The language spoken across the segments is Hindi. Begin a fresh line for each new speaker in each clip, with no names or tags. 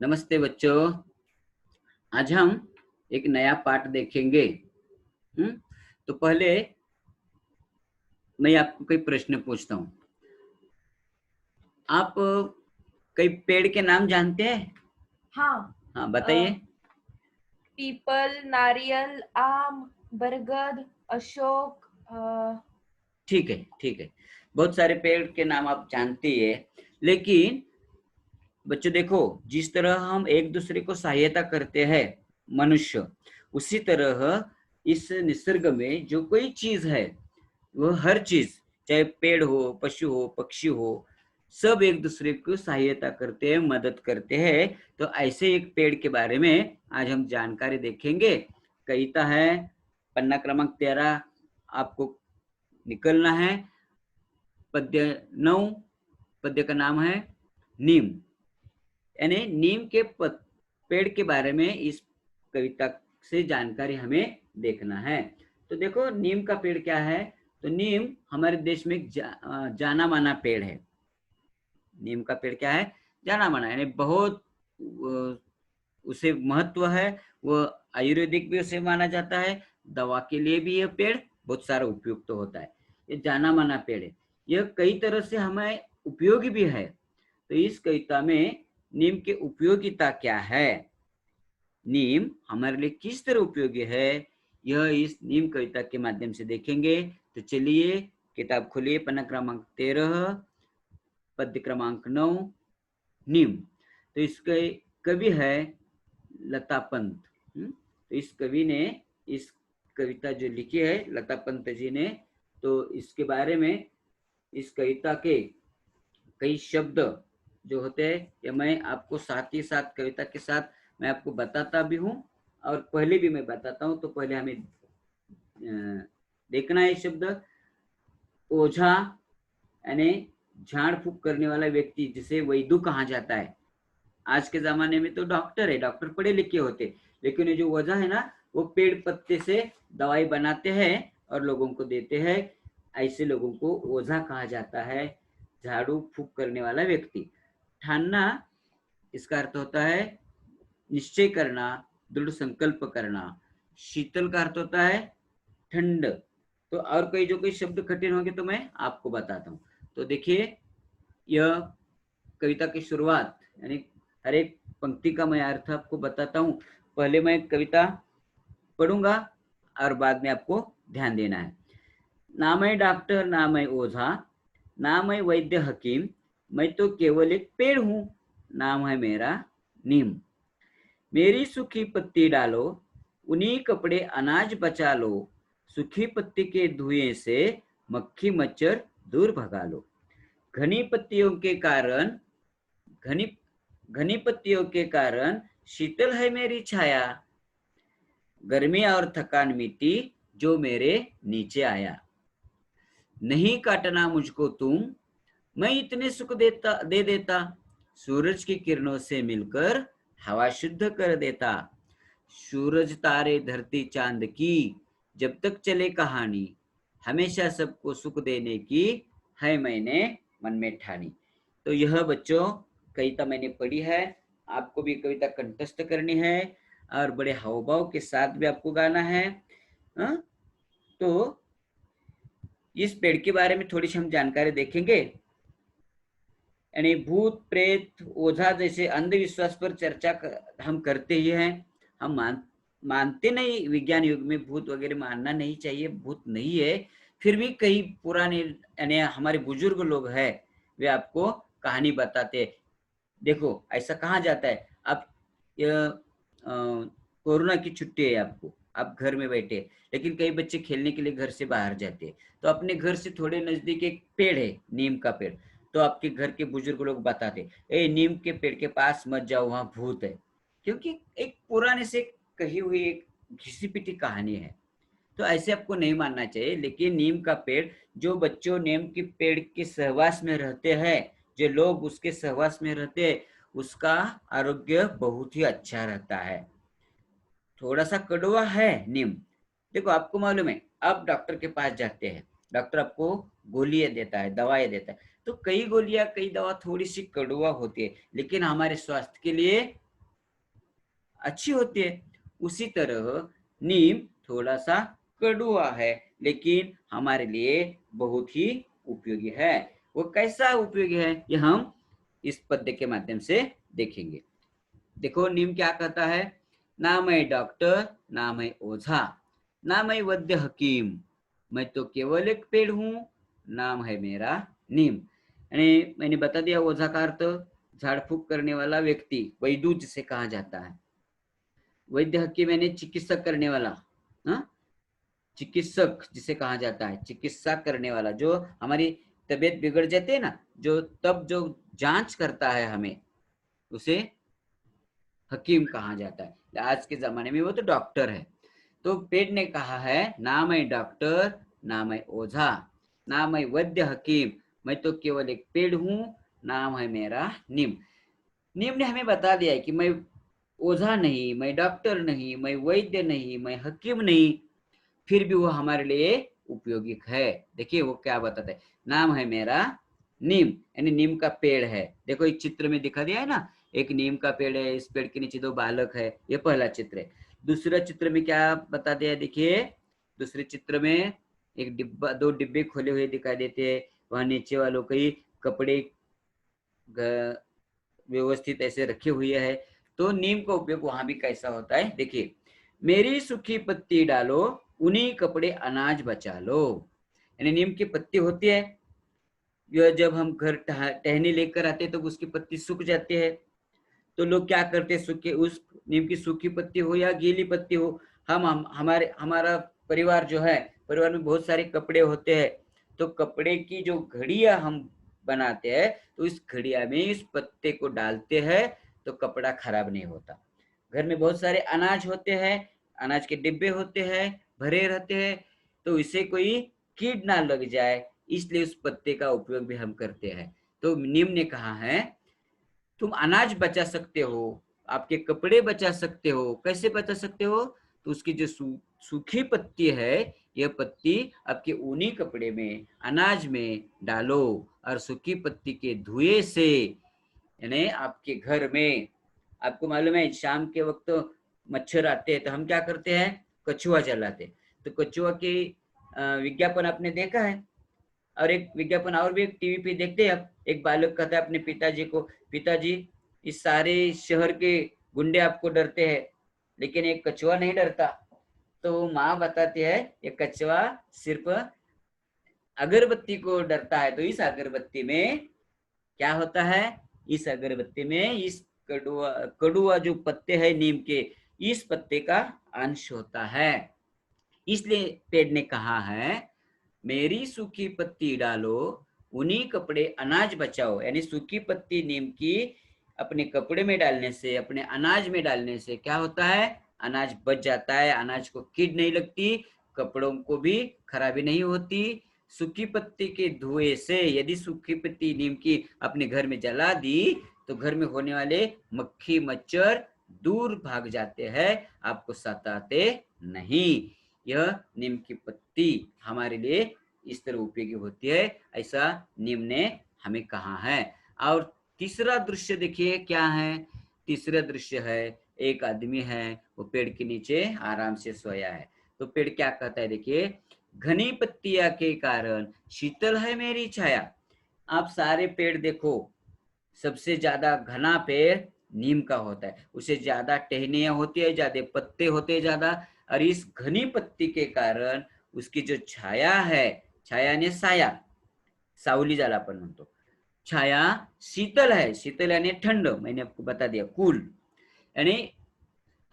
नमस्ते बच्चों। आज हम एक नया पाठ देखेंगे। तो पहले मैं आपको कोई प्रश्न पूछता हूँ। आप कई पेड़ के नाम जानते हैं?
हाँ।
हाँ, बताइए।
पीपल, नारियल, आम, बरगद, अशोक।
ठीक है, ठीक है। बहुत सारे पेड़ के नाम आप जानते ही है, लेकिन बच्चों देखो, जिस तरह हम एक दूसरे को सहायता करते हैं मनुष्य, उसी तरह इस निसर्ग में जो कोई चीज है, वह हर चीज, चाहे पेड़ हो, पशु हो, पक्षी हो, सब एक दूसरे को सहायता करते हैं, मदद करते हैं। तो ऐसे एक पेड़ के बारे में आज हम जानकारी देखेंगे। कविता है पन्ना क्रमांक 13, आपको निकलना है। पद्य 9, पद्य का नाम है नीम। यानी नीम के पेड़ के बारे में इस कविता से जानकारी हमें देखना है। तो देखो, नीम का पेड़ क्या है। तो नीम हमारे देश में एक जाना माना पेड़ है। नीम का पेड़ क्या है? जाना माना, यानी बहुत उसे महत्व है। वो आयुर्वेदिक भी उसे माना जाता है, दवा के लिए भी यह पेड़ बहुत सारा उपयुक्त तो होता है। ये जाना माना पेड़ है, यह कई तरह से हमें उपयोगी भी है। तो इस कविता में नीम की उपयोगिता क्या है, नीम हमारे लिए किस तरह उपयोगी है, यह इस नीम कविता के माध्यम से देखेंगे। तो चलिए, किताब खोलिए, पन्ना क्रमांक 13, पद्य क्रमांक 9, नीम। तो इसके कवि है लता पंत। तो इस कवि ने इस कविता जो लिखी है, लता पंत जी ने, तो इसके बारे में, इस कविता के कई शब्द जो होते हैं, ये मैं आपको साथ ही साथ कविता के साथ मैं आपको बताता भी हूँ, और पहले भी मैं बताता हूँ। तो पहले हमें देखना है शब्द ओझा, यानी झाड़ फूक करने वाला व्यक्ति, जिसे वैद्य कहा जाता है। आज के जमाने में तो डॉक्टर है, डॉक्टर पढ़े लिखे होते, लेकिन ये जो ओझा है ना, वो पेड़ पत्ते से दवाई बनाते हैं और लोगों को देते हैं। ऐसे लोगों को ओझा कहा जाता है, झाड़ू फूक करने वाला व्यक्ति। ठानना, इसका अर्थ होता है निश्चय करना, दृढ़ संकल्प करना। शीतल का अर्थ होता है ठंड। तो और कोई जो कोई शब्द कठिन होंगे तो मैं आपको बताता हूँ। तो देखिए, यह कविता की शुरुआत, यानी हर एक पंक्ति का मैं अर्थ आपको बताता हूँ। पहले मैं कविता पढ़ूंगा और बाद में आपको ध्यान देना है। ना मैं डॉक्टर, ना मैं ओझा, ना मैं वैद्य हकीम, मैं तो केवल एक पेड़ हूँ, नाम है मेरा नीम। मेरी सूखी पत्ती डालो, उन्हीं कपड़े अनाज बचा लो, सूखी पत्ती के धुएं से मक्खी मच्छर दूर भगा लो। घनी पत्तियों के कारण, घनी घनी पत्तियों के कारण शीतल है मेरी छाया, गर्मी और थकान मिट्टी जो मेरे नीचे आया। नहीं काटना मुझको तुम, मैं इतने सुख दे देता, सूरज की किरणों से मिलकर हवा शुद्ध कर देता। सूरज तारे धरती चांद की, जब तक चले कहानी, हमेशा सबको सुख देने की है मैंने मन में ठानी। तो यह बच्चों कविता मैंने पढ़ी है, आपको भी कविता कंठस्थ करनी है और बड़े हाव भाव के साथ भी आपको गाना है। हाँ? तो इस पेड़ के बारे में थोड़ी सी हम जानकारी देखेंगे। यानी भूत प्रेत ओझा जैसे अंधविश्वास पर चर्चा हम करते ही हैं। हम मानते नहीं, विज्ञान युग में भूत वगैरह मानना नहीं चाहिए, भूत नहीं है। फिर भी कई पुराने, यानी हमारे बुजुर्ग लोग हैं, वे आपको कहानी बताते हैं। देखो, ऐसा कहा जाता है, आप कोरोना की छुट्टी है, आपको, आप घर में बैठे, लेकिन कई बच्चे खेलने के लिए घर से बाहर जाते हैं, तो अपने घर से थोड़े नजदीक एक पेड़ है, नीम का पेड़। तो आपके घर के बुजुर्ग लोग बताते, ए नीम के पेड़ के पास मत जाओ, वहां भूत है। क्योंकि एक पुराने से कही हुई एक घिसी पिटी कहानी है। तो ऐसे आपको नहीं मानना चाहिए। लेकिन नीम का पेड़, जो बच्चों नीम के पेड़ के सहवास में रहते हैं, जो लोग उसके सहवास में रहते हैं, उसका आरोग्य बहुत ही अच्छा रहता है। थोड़ा सा कड़वा है नीम। देखो, आपको मालूम है, आप डॉक्टर के पास जाते हैं, डॉक्टर आपको गोलियां देता है, दवाएं देता है, तो कई गोलियां, कई दवा थोड़ी सी कड़वा होती है, लेकिन हमारे स्वास्थ्य के लिए अच्छी होती है। उसी तरह नीम थोड़ा सा कड़वा है, लेकिन हमारे लिए बहुत ही उपयोगी है। वो कैसा उपयोगी है, ये हम इस पद्य के माध्यम से देखेंगे। देखो नीम क्या कहता है, ना मैं डॉक्टर, ना मैं ओझा, ना मैं वैद्य हकीम, मैं तो केवल एक पेड़ हूँ, नाम है मेरा नीम। यानी मैंने बता दिया ओझा का अर्थ झाड़ फूक करने वाला व्यक्ति, वैद्य जिसे कहा जाता है। वैद्य हकीम यानी चिकित्सक करने वाला, हाँ, चिकित्सक जिसे कहा जाता है, चिकित्सा करने वाला, जो हमारी तबीयत बिगड़ जाती है ना, जो तब जो जांच करता है हमें, उसे हकीम कहा जाता है। आज के जमाने में वो तो डॉक्टर है। तो पेड़ ने कहा है, ना मैं डॉक्टर, ना मैं ओझा, ना मैं वैद्य हकीम, मैं तो केवल एक पेड़ हूँ, नाम है मेरा नीम। नीम ने हमें बता दिया है कि मैं ओझा नहीं, मैं डॉक्टर नहीं, मैं वैद्य नहीं, मैं हकीम नहीं, फिर भी वो हमारे लिए उपयोगी है। देखिए वो क्या बताता है, नाम है मेरा नीम, यानी नीम का पेड़ है। देखो एक चित्र में दिखा दिया है ना, एक नीम का पेड़ है, इस पेड़ के नीचे दो बालक है, ये पहला चित्र है। दूसरा चित्र में क्या बता दिया, देखिए दूसरे चित्र में एक डिब्बा, दो डिब्बे खोले हुए दिखाई देते हैं, वहां नीचे वालों के कपड़े व्यवस्थित ऐसे रखे हुए है। तो नीम का उपयोग वहां भी कैसा होता है, देखिए, मेरी सूखी पत्ती डालो, उन्हीं कपड़े अनाज बचा लो। यानी नीम की पत्ती होती है, यह जब हम घर टहनी लेकर आते हैं तो उसकी पत्ती सूख जाती है। तो लोग क्या करते हैं, सूखे उस नीम की सूखी पत्ती हो या गीली पत्ती हो, हमारा परिवार जो है, परिवार में बहुत सारे कपड़े होते हैं, तो कपड़े की जो घड़िया हम बनाते हैं, तो इस घड़िया में इस पत्ते को डालते हैं, तो कपड़ा खराब नहीं होता। घर में बहुत सारे अनाज होते हैं, अनाज के डिब्बे होते हैं, भरे रहते हैं, तो इसे कोई कीट ना लग जाए, इसलिए उस पत्ते का उपयोग भी हम करते हैं। तो नीम ने कहा है, तुम अनाज बचा सकते हो, आपके कपड़े बचा सकते हो। कैसे बचा सकते हो, तो उसकी जो सूखी पत्ती है, यह पत्ती आपके ऊनी कपड़े में, अनाज में डालो, और सूखी पत्ती के धुएं से, यानी आपके घर में, आपको मालूम है शाम के वक्त तो मच्छर आते हैं, तो हम क्या करते हैं, कछुआ जलाते। तो कछुआ के विज्ञापन आपने देखा है। और एक विज्ञापन और भी टीवी पे देखते हैं आप, एक बालक कहता है अपने पिताजी को, पिताजी इस सारे शहर के गुंडे आपको डरते हैं, लेकिन एक कछुआ नहीं डरता। तो माँ बताती है, ये कछुआ सिर्फ अगरबत्ती को डरता है। तो इस अगरबत्ती में क्या होता है, इस अगरबत्ती में इस कड़ुआ कड़ुआ जो पत्ते हैं नीम के, इस पत्ते का अंश होता है। इसलिए पेड़ ने कहा है, मेरी सूखी पत्ती डालो, उन्हीं कपड़े अनाज बचाओ। यानी सूखी पत्ती नीम की अपने कपड़े में डालने से, अपने अनाज में डालने से क्या होता है, अनाज बच जाता है, अनाज को कीड नहीं लगती, कपड़ों को भी खराबी नहीं होती। सूखी पत्ती के धुएं से, यदि सूखी पत्ती नीम की अपने घर में जला दी, तो घर में होने वाले मक्खी मच्छर दूर भाग जाते हैं, आपको सताते नहीं। यह नीम की पत्ती हमारे लिए इस तरह उपयोगी होती है, ऐसा नीम ने हमें कहा है। और तीसरा दृश्य देखिए क्या है, तीसरा दृश्य है, एक आदमी है, वो पेड़ के नीचे आराम से सोया है। तो पेड़ क्या कहता है, देखिए, घनी पत्तियां के कारण शीतल है मेरी छाया। आप सारे पेड़ देखो, सबसे ज्यादा घना पेड़ नीम का होता है, उसे ज्यादा टहनियां होती है, ज्यादा पत्ते होते हैं ज्यादा, और इस घनी पत्ती के कारण उसकी जो छाया है, छाया ने साया, सावली ज्याला आपण म्हणतो, छाया शीतल है, शीतल यानी ठंड, मैंने आपको बता दिया, कूल। यानी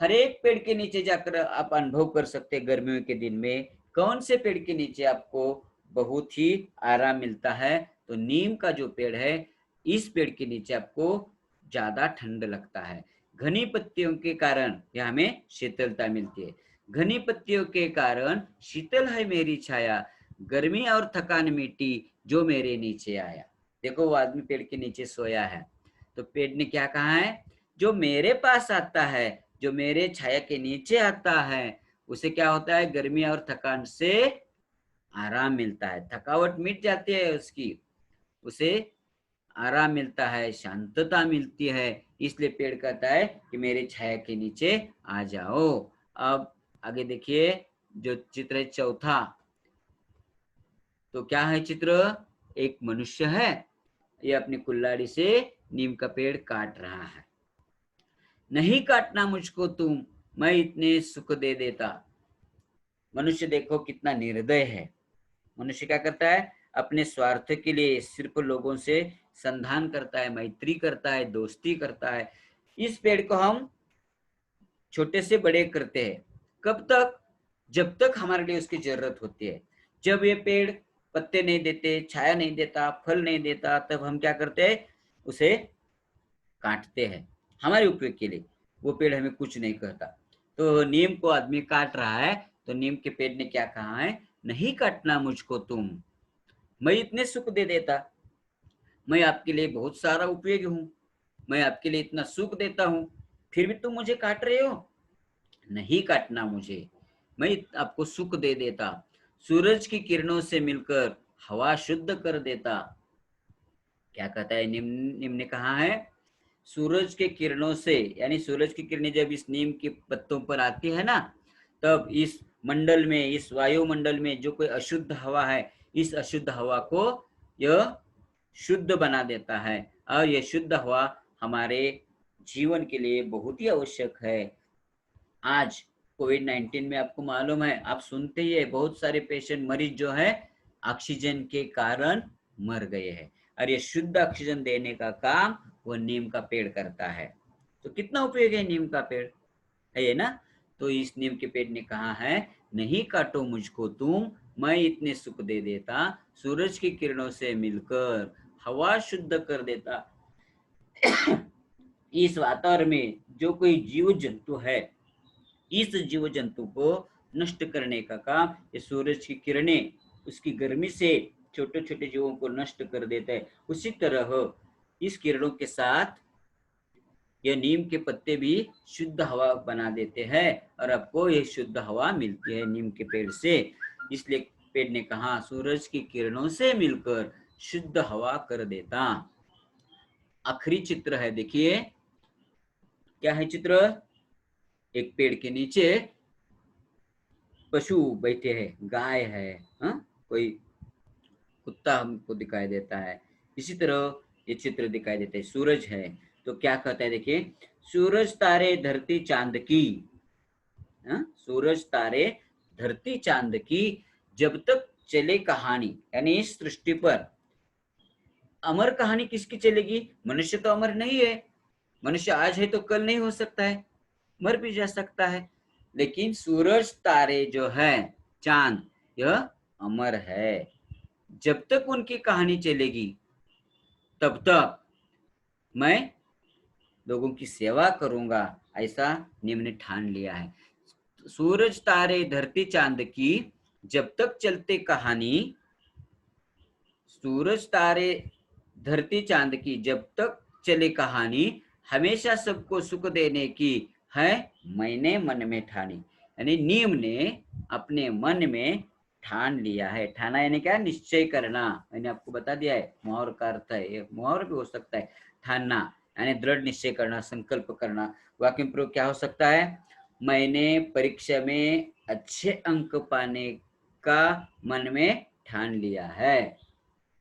हर एक पेड़ के नीचे जाकर आप अनुभव कर सकते हैं गर्मियों के दिन में कौन से पेड़ के नीचे आपको बहुत ही आराम मिलता है। तो नीम का जो पेड़ है, इस पेड़ के नीचे आपको ज्यादा ठंड लगता है। घनी पत्तियों के कारण यह हमें शीतलता मिलती है। घनी पत्तियों के कारण शीतल है मेरी छाया, गर्मी और थकान मिट्टी जो मेरे नीचे आया। देखो वो आदमी पेड़ के नीचे सोया है, तो पेड़ ने क्या कहा है, जो मेरे पास आता है, जो मेरे छाया के नीचे आता है, उसे क्या होता है, गर्मी और थकान से आराम मिलता है, थकावट मिट जाती है उसकी, उसे आराम मिलता है, शांतता मिलती है। इसलिए पेड़ कहता है कि मेरे छाया के नीचे आ जाओ। अब आगे देखिए जो चित्र है चौथा, तो क्या है चित्र? एक मनुष्य है, ये अपनी कुल्हाड़ी से नीम का पेड़ काट रहा है। नहीं काटना मुझको तुम, मैं इतने सुख दे देता। मनुष्य देखो कितना निर्दय है। मनुष्य क्या करता है? अपने स्वार्थ के लिए सिर्फ लोगों से संधान करता है, मैत्री करता है, दोस्ती करता है। इस पेड़ को हम छोटे से बड़े करते हैं। कब तक? जब तक हमारे लिए उसकी जरूरत होती है। जब ये पेड़ पत्ते नहीं देते, छाया नहीं देता, फल नहीं देता, तब हम क्या करते हैं? उसे काटते हैं हमारे उपयोग के लिए। वो पेड़ हमें कुछ नहीं कहता। तो नीम को आदमी काट रहा है, तो नीम के पेड़ ने क्या कहा है? नहीं काटना मुझको तुम, मैं इतने सुख दे देता। मैं आपके लिए बहुत सारा उपयोगी हूँ, मैं आपके लिए इतना सुख देता हूँ, फिर भी तुम मुझे काट रहे हो। नहीं काटना मुझे, मैं आपको सुख दे देता। सूरज की किरणों से मिलकर हवा शुद्ध कर देता। क्या कहता है नीम ने कहा है? सूरज के किरणों से, यानी सूरज की किरणें जब इस नीम के पत्तों पर आती है ना, तब इस मंडल में, इस वायुमंडल में जो कोई अशुद्ध हवा है, इस अशुद्ध हवा को यह शुद्ध बना देता है। और यह शुद्ध हवा हमारे जीवन के लिए बहुत ही आवश्यक है। आज कोविड-19 में आपको मालूम है, आप सुनते ही है, बहुत सारे पेशेंट, मरीज जो है ऑक्सीजन के कारण मर गए हैं। और ये शुद्ध ऑक्सीजन देने का काम वो नीम का पेड़ करता है। तो कितना उपयोग है नीम का पेड़, है ना? तो इस नीम के पेड़ ने कहा है, नहीं काटो मुझको तुम, मैं इतने सुख दे देता। सूरज की किरणों से मिलकर हवा शुद्ध कर देता। इस वातावरण में जो कोई जीव जंतु है, इस जीव जंतु को नष्ट करने का काम ये सूरज की किरणें उसकी गर्मी से छोटे छोटे जीवों को नष्ट कर देता है। उसी तरह इस किरणों के साथ यह नीम के पत्ते भी शुद्ध हवा बना देते हैं, और आपको यह शुद्ध हवा मिलती है नीम के पेड़ से। इसलिए पेड़ ने कहा, सूरज की किरणों से मिलकर शुद्ध हवा कर देता। आखिरी चित्र है, देखिए क्या है चित्र? एक पेड़ के नीचे पशु बैठे हैं, गाय है, कोई कुत्ता हमको दिखाई देता है। इसी तरह ये चित्र दिखाई देता है, सूरज है। तो क्या कहता है देखिए, सूरज तारे धरती चांद की, सूरज तारे धरती चांद की, जब तक चले कहानी, यानी इस सृष्टि पर अमर कहानी किसकी चलेगी? मनुष्य तो अमर नहीं है। मनुष्य आज है तो कल नहीं हो सकता है, मर भी जा सकता है। लेकिन सूरज तारे जो है, चांद, यह अमर है। जब तक उनकी कहानी चलेगी तब तक मैं लोगों की सेवा करूंगा, ऐसा नीम ने ठान लिया है। सूरज तारे धरती चांद की जब तक चलते कहानी, सूरज तारे धरती चांद की जब तक चले कहानी, हमेशा सबको सुख देने की है मैंने मन में ठानी। यानी नीम ने अपने मन में ठान लिया है। ठाना यानी क्या? निश्चय करना। मैंने आपको बता दिया है, मुहावर का अर्थ है, मुहावर भी हो सकता है। ठानना यानी दृढ़ निश्चय करना, संकल्प करना। वाक्य में प्रयोग क्या हो सकता है? मैंने परीक्षा में अच्छे अंक पाने का मन में ठान लिया है।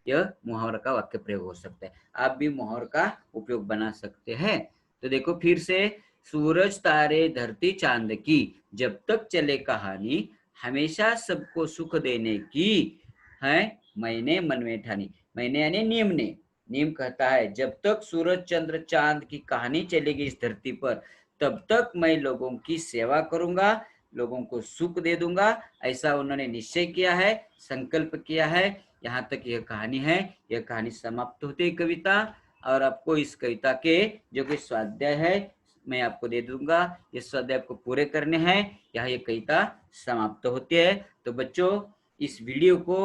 यह मुहावरा का वाक्य प्रयोग हो सकता है। आप भी मुहावरे का उपयोग बना सकते हैं। तो देखो फिर से, सूरज तारे धरती चांद की जब तक चले कहानी, हमेशा सबको सुख देने की है मैंने मन में ठानी। मैंने यानी नीम ने। नीम कहता है, जब तक सूरज चंद्र चांद की कहानी चलेगी इस धरती पर, तब तक मैं लोगों की सेवा करूंगा, लोगों को सुख दे दूंगा। ऐसा उन्होंने निश्चय किया है, संकल्प किया है। यहाँ तक यह कहानी है। यह कहानी समाप्त होती है कविता, और आपको इस कविता के जो कि स्वाध्याय है मैं आपको दे दूंगा। ये स्वाध्याय आपको पूरे करने हैं। यहाँ ये कविता समाप्त होती है। तो बच्चों, इस वीडियो को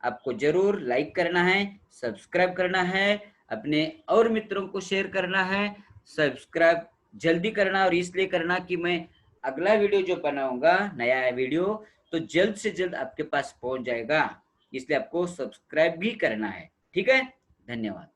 आपको जरूर लाइक करना है, सब्सक्राइब करना है, अपने और मित्रों को शेयर करना है। सब्सक्राइब जल्दी करना, और इसलिए करना कि मैं अगला वीडियो जो बनाऊंगा, नया वीडियो, तो जल्द से जल्द आपके पास पहुंच जाएगा। इसलिए आपको सब्सक्राइब भी करना है। ठीक है, धन्यवाद।